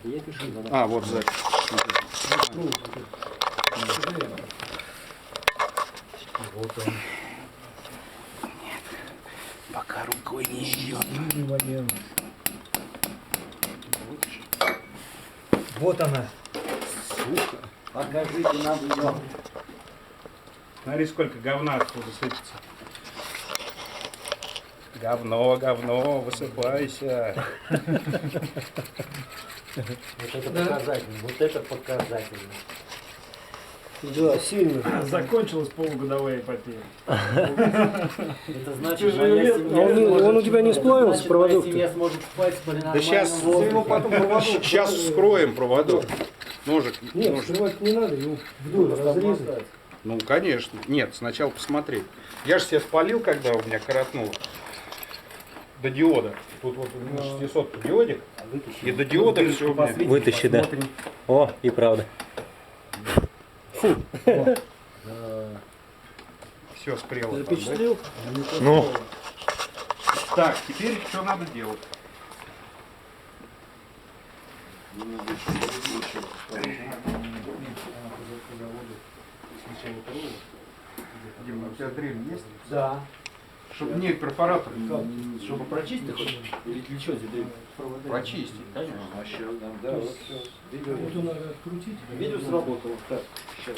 Я пишу. А, вот сзади. Вот он. Пока рукой не идет. Вот она. Сука. Покажите нам ее. Смотри, сколько говна оттуда сыпется. Говно, говно, высыпайся. Вот это показательно. Вот это показательно. Да, сильно. Закончилась полугодовая эпопея. Это значит, моя семья Он у тебя не сплавился, проводок-то? Моя семья сможет спать при нормальном сейчас воздухе. Сейчас вскроем проводок. Ножик. Нет, ножик. вскрывать не надо, его вдоль разрезать. Ну, конечно. Нет, сначала посмотреть. Я же себе спалил, когда у меня коротнуло. До диода. Тут вот у меня 600 диодик. И до диода все у меня. Вытащи, да. О, и правда. Все спрело. там, да? Запечатлел? Ну, Так, теперь что надо делать? Дима, у тебя дрель есть? Да. Чтобы нет перфоратор. Чтобы прочистить хочешь? Или для чего здесь Прочистить. Конечно. Да, вот Вот он надо открутить. Видео сработало. Так, сейчас.